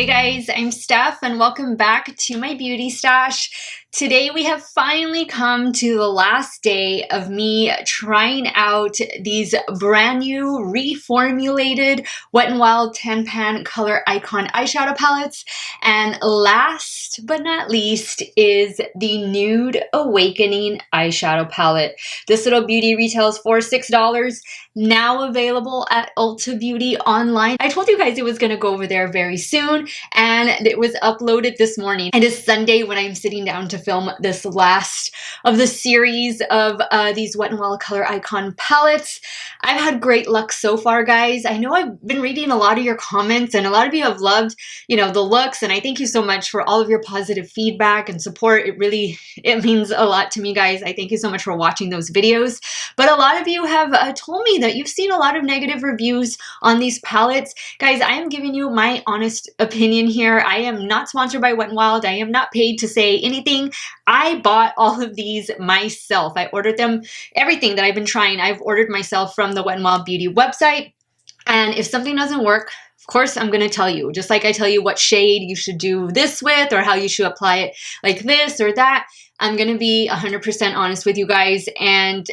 Hey guys, I'm Steff and welcome back to my beauty stash. Today we have finally come to the last day of me trying out these brand new reformulated Wet n Wild 10 Pan Color Icon eyeshadow palettes. And last but not least is the Nude Awakening eyeshadow palette. This little beauty retails for $6, now available at Ulta Beauty online. I told you guys it was going to go over there very soon, and it was uploaded this morning. It is Sunday when I'm sitting down to film this last of the series of these Wet n Wild Color Icon palettes. I've had great luck so far, guys. I know I've been reading a lot of your comments, and a lot of you have loved, the looks, and I thank you so much for all of your positive feedback and support. It means a lot to me, guys. I thank you so much for watching those videos. But a lot of you have told me that you've seen a lot of negative reviews on these palettes. Guys, I am giving you my honest opinion here. I am not sponsored by Wet n Wild. I am not paid to say anything. I bought all of these myself. I ordered them, everything that I've been trying, I've ordered myself from the Wet n Wild Beauty website. And if something doesn't work, of course, I'm going to tell you, just like I tell you what shade you should do this with or how you should apply it like this or that. I'm going to be 100% honest with you guys. And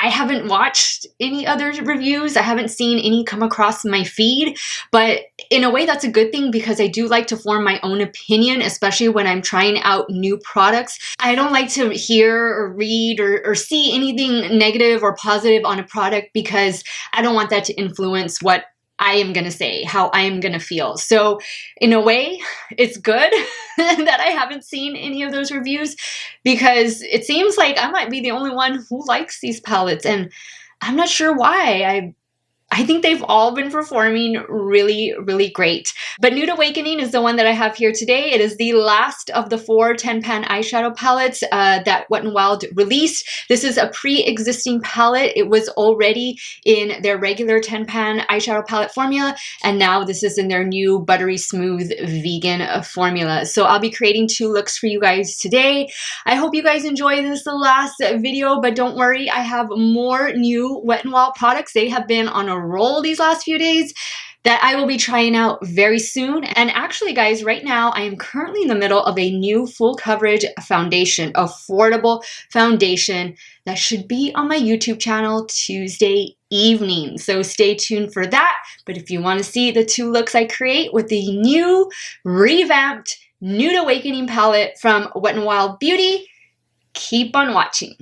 I haven't watched any other reviews. I haven't seen any come across my feed, but in a way that's a good thing because I do like to form my own opinion, especially when I'm trying out new products. I don't like to hear or read or see anything negative or positive on a product because I don't want that to influence what I am going to say, how I am going to feel. So in a way, it's good that I haven't seen any of those reviews because it seems like I might be the only one who likes these palettes, and I'm not sure why. I think they've all been performing really, really great. But Nude Awakening is the one that I have here today. It is the last of the 4 10 pan eyeshadow palettes that Wet n Wild released. This is a pre-existing palette. It was already in their regular 10 pan eyeshadow palette formula, and now this is in their new buttery smooth vegan formula. So I'll be creating 2 looks for you guys today. I hope you guys enjoy this last video, but don't worry, I have more new Wet n Wild products. They have been on a roll these last few days that I will be trying out very soon. And actually, guys, right now I am currently in the middle of a new full coverage foundation, affordable foundation that should be on my YouTube channel Tuesday evening. So stay tuned for that. But if you want to see the 2 looks I create with the new revamped Nude Awakening palette from Wet n Wild Beauty, keep on watching.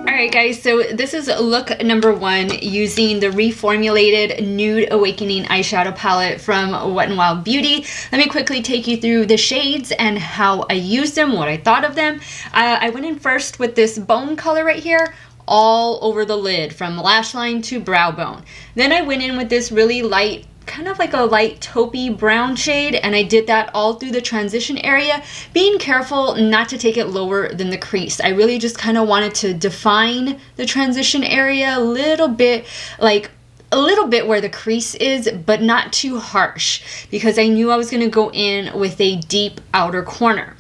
Alright guys, so this is look number 1 using the reformulated Nude Awakening eyeshadow palette from Wet n Wild Beauty. Let me quickly take you through the shades and how I used them, what I thought of them. I went in first with this bone color right here. all over the lid from lash line to brow bone. Then I went in with this really light, kind of like a light taupey brown shade, and I did that all through the transition area, being careful not to take it lower than the crease. I really just kind of wanted to define the transition area a little bit, like a little bit where the crease is, but not too harsh, because I knew I was going to go in with a deep outer corner.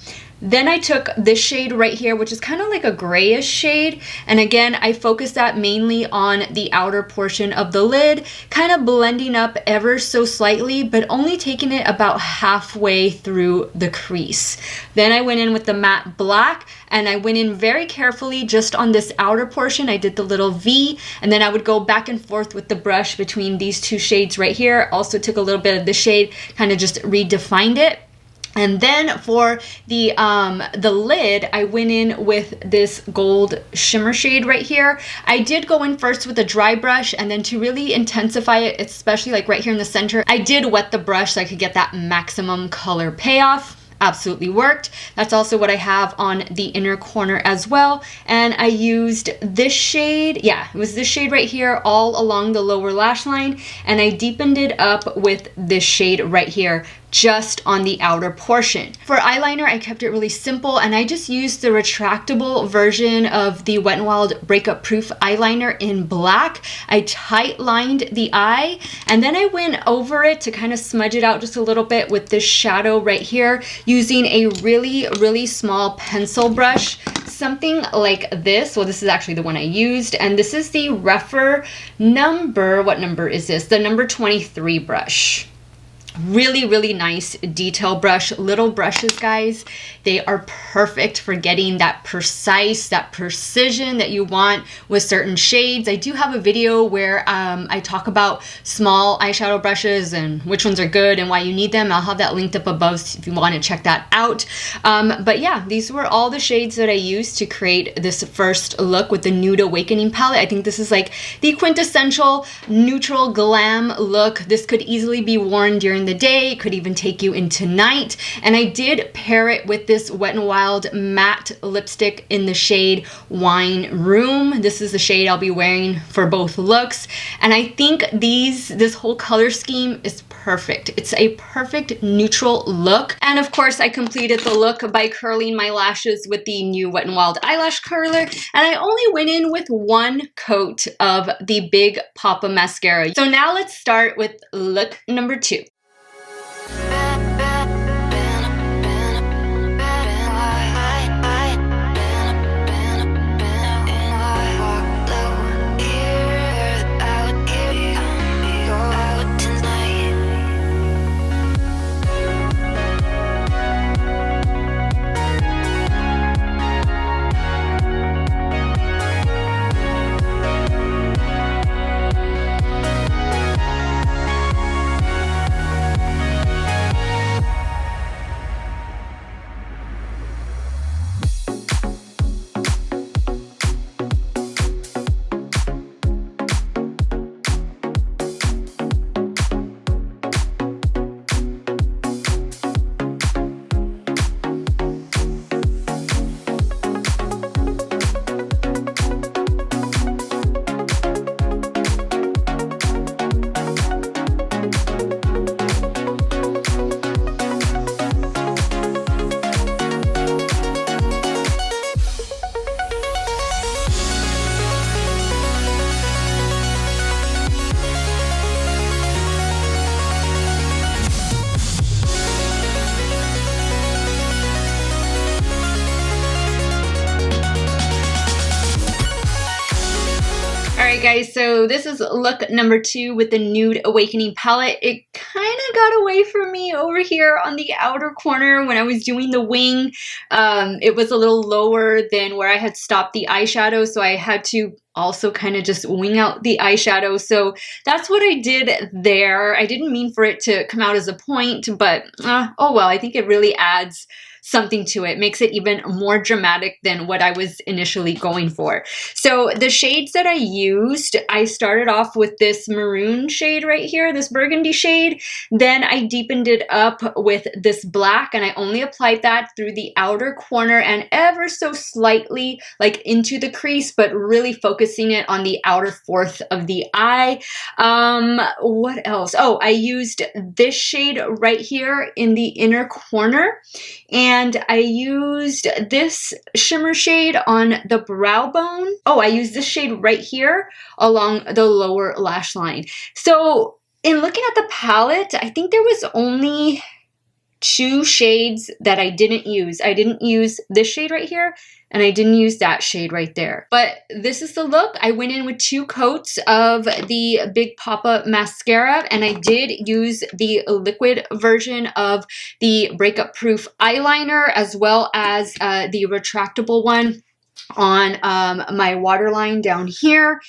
Then I took this shade right here, which is kind of like a grayish shade. And again, I focused that mainly on the outer portion of the lid, kind of blending up ever so slightly, but only taking it about halfway through the crease. Then I went in with the matte black, and I went in very carefully just on this outer portion. I did the little V, and then I would go back and forth with the brush between these two shades right here. Also took a little bit of the shade, kind of just redefined it. And then for the lid, I went in with this gold shimmer shade right here. I did go in first with a dry brush, and then to really intensify it, especially like right here in the center, I did wet the brush so I could get that maximum color payoff. Absolutely worked. That's also what I have on the inner corner as well. And I used this shade, yeah, it was this shade right here all along the lower lash line, and I deepened it up with this shade right here, just on the outer portion. For eyeliner, I kept it really simple, and I just used the retractable version of the Wet n Wild Breakup Proof eyeliner in black. I tight lined the eye, and then I went over it to kind of smudge it out just a little bit with this shadow right here, using a really, really small pencil brush, something like this. Well, this is actually the one I used, and this is the Refer number, what number is this? The number 23 brush. Really, really nice detail brush. Little brushes, guys, they are perfect for getting that precise, that precision that you want with certain shades. I do have a video where I talk about small eyeshadow brushes and which ones are good and why you need them. I'll have that linked up above if you want to check that out. But yeah, these were all the shades that I used to create this first look with the Nude Awakening palette. I think this is like the quintessential neutral glam look. This could easily be worn during the day. It could even take you into night. And I did pair it with this Wet n Wild matte lipstick in the shade Wine Room. This is the shade I'll be wearing for both looks. And I think this whole color scheme is perfect. It's a perfect neutral look. And of course, I completed the look by curling my lashes with the new Wet n Wild eyelash curler. And I only went in with one coat of the big Poppa mascara. So now let's start with look number 2. Alright guys, so this is look number 2 with the Nude Awakening palette. It kind of got away from me over here on the outer corner when I was doing the wing. It was a little lower than where I had stopped the eyeshadow, so I had to also kind of just wing out the eyeshadow. So that's what I did there. I didn't mean for it to come out as a point, but oh well, I think it really adds something to it, makes it even more dramatic than what I was initially going for. So the shades that I used, I started off with this maroon shade right here, this burgundy shade. Then I deepened it up with this black, and I only applied that through the outer corner and ever so slightly like into the crease, but really focused focusing it on the outer fourth of the eye. What else? Oh, I used this shade right here in the inner corner, and I used this shimmer shade on the brow bone. Oh, I used this shade right here along the lower lash line. So in looking at the palette, I think there was only 2 shades that I didn't use. I didn't use this shade right here, and I didn't use that shade right there. But this is the look. I went in with 2 coats of the Big Poppa mascara, and I did use the liquid version of the Breakup Proof eyeliner, as well as the retractable one on my waterline down here.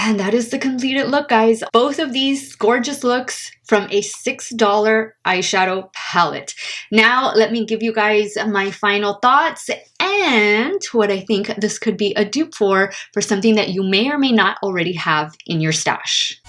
And that is the completed look, guys. Both of these gorgeous looks from a $6 eyeshadow palette. Now, let me give you guys my final thoughts and what I think this could be a dupe for something that you may or may not already have in your stash.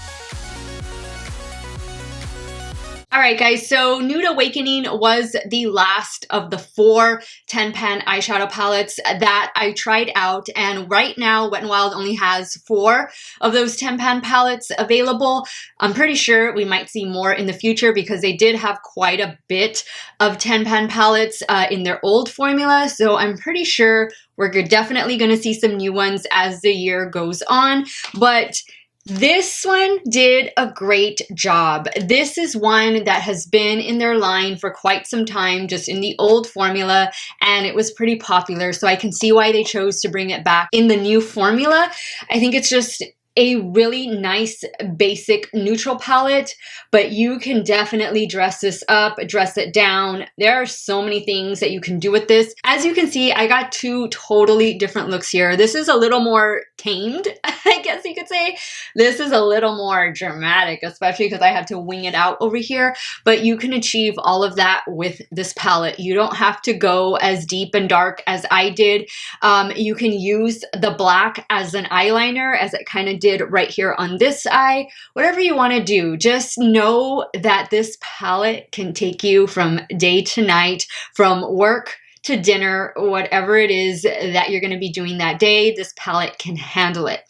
All right, guys, so Nude Awakening was the last of the 4 10-pan eyeshadow palettes that I tried out. And right now, Wet n Wild only has 4 of those 10-pan palettes available. I'm pretty sure we might see more in the future because they did have quite a bit of 10-pan palettes in their old formula. So I'm pretty sure we're definitely going to see some new ones as the year goes on. But this one did a great job. This is one that has been in their line for quite some time, just in the old formula, and it was pretty popular. So I can see why they chose to bring it back in the new formula. I think it's just a really nice basic neutral palette, but you can definitely dress this up, dress it down. There are so many things that you can do with this. As you can see, I got 2 totally different looks here. This is a little more tamed, I guess you could say. This is a little more dramatic, especially because I have to wing it out over here, but you can achieve all of that with this palette. You don't have to go as deep and dark as I did. You can use the black as an eyeliner, as it kind of did right here on this eye. Whatever you want to do, just know that this palette can take you from day to night, from work to dinner, whatever it is that you're going to be doing that day, this palette can handle it.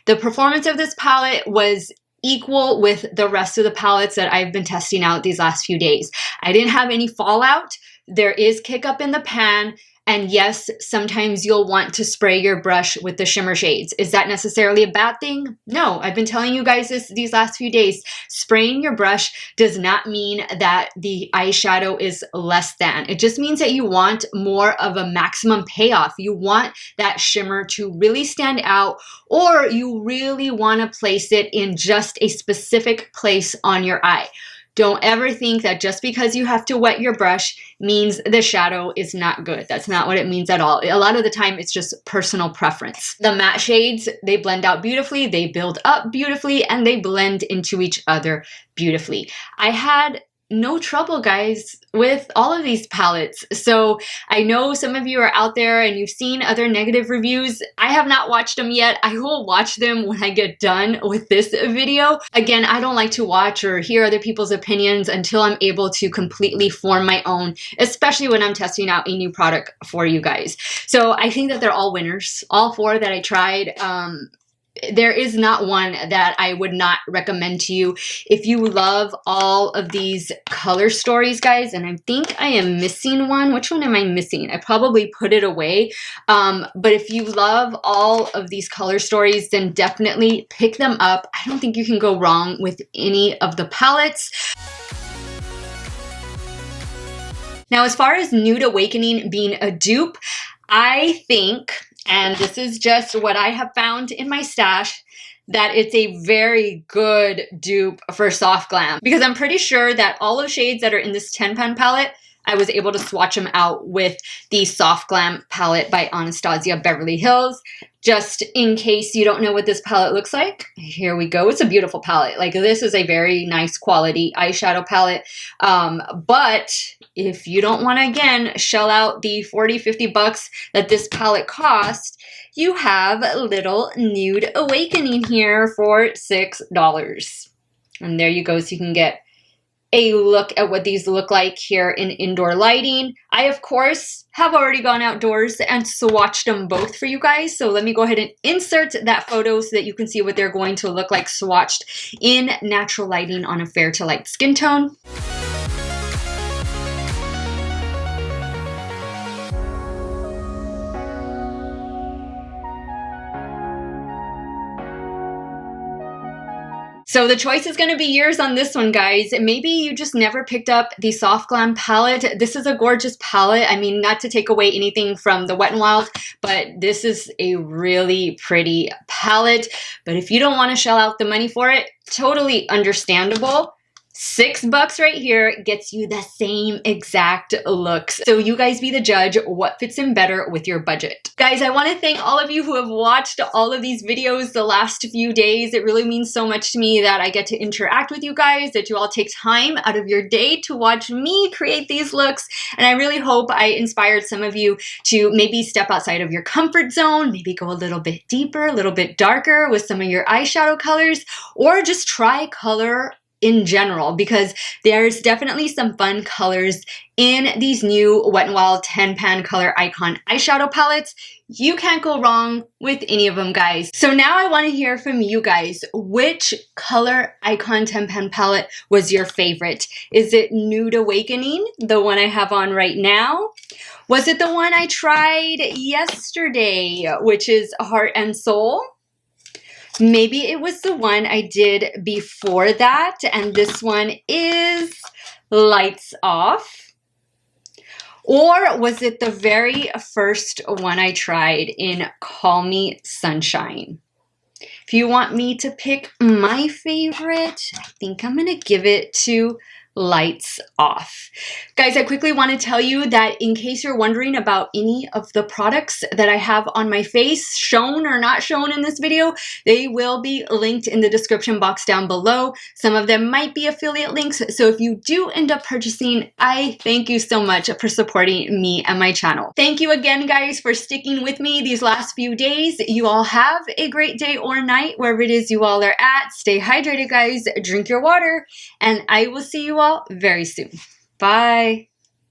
The performance of this palette was equal with the rest of the palettes that I've been testing out these last few days. I didn't have any fallout. There is kick up in the pan. And yes, sometimes you'll want to spray your brush with the shimmer shades. Is that necessarily a bad thing? No, I've been telling you guys this these last few days. Spraying your brush does not mean that the eyeshadow is less than. It just means that you want more of a maximum payoff. You want that shimmer to really stand out, or you really want to place it in just a specific place on your eye. Don't ever think that just because you have to wet your brush means the shadow is not good. That's not what it means at all. A lot of the time, it's just personal preference. The matte shades, they blend out beautifully, they build up beautifully, and they blend into each other beautifully. I had no trouble, guys, with all of these palettes. So I know some of you are out there and you've seen other negative reviews. I have not watched them yet. I will watch them when I get done with this video. Again, I don't like to watch or hear other people's opinions until I'm able to completely form my own, especially when I'm testing out a new product for you guys. So I think that they're all winners. All 4 that I tried, there is not one that I would not recommend to you. If you love all of these color stories, guys, and I think I am missing one. Which one am I missing? I probably put it away. But if you love all of these color stories, then definitely pick them up. I don't think you can go wrong with any of the palettes. Now, as far as Nude Awakening being a dupe, I think, and this is just what I have found in my stash, that it's a very good dupe for Soft Glam. Because I'm pretty sure that all of shades that are in this 10-pan palette, I was able to swatch them out with the Soft Glam palette by Anastasia Beverly Hills. Just in case you don't know what this palette looks like, here we go. It's a beautiful palette. Like, this is a very nice quality eyeshadow palette. But if you don't want to, again, shell out the 40, 50 bucks that this palette cost, you have a little Nude Awakening here for $6. And there you go. So you can get a look at what these look like here in indoor lighting. I, of course, have already gone outdoors and swatched them both for you guys. So let me go ahead and insert that photo so that you can see what they're going to look like swatched in natural lighting on a fair to light skin tone. So the choice is going to be yours on this one, guys. Maybe you just never picked up the Soft Glam palette. This is a gorgeous palette. I mean, not to take away anything from the Wet n Wild, but this is a really pretty palette. But if you don't want to shell out the money for it, totally understandable. $6 right here gets you the same exact looks. So you guys be the judge what fits in better with your budget. Guys, I want to thank all of you who have watched all of these videos the last few days. It really means so much to me that I get to interact with you guys, that you all take time out of your day to watch me create these looks. And I really hope I inspired some of you to maybe step outside of your comfort zone, maybe go a little bit deeper, a little bit darker with some of your eyeshadow colors, or just try color in general, because there's definitely some fun colors in these new Wet n Wild 10 Pan Color Icon eyeshadow palettes. You can't go wrong with any of them, guys. So now I want to hear from you guys. Which Color Icon 10 Pan palette was your favorite? Is it Nude Awakening, the one I have on right now? Was it the one I tried yesterday, which is Heart and Soul? Maybe it was the one I did before that, and this one is Lights Off. Or was it the very first one I tried in Call Me Sunshine? If you want me to pick my favorite, I think I'm gonna give it to Lights Off. Guys, I quickly want to tell you that in case you're wondering about any of the products that I have on my face, shown or not shown in this video, they will be linked in the description box down below. Some of them might be affiliate links, so if you do end up purchasing, I thank you so much for supporting me and my channel. Thank you again, guys, for sticking with me these last few days. You all have a great day or night, wherever it is you all are at. Stay hydrated, guys. Drink your water, and I will see you all very soon. Bye.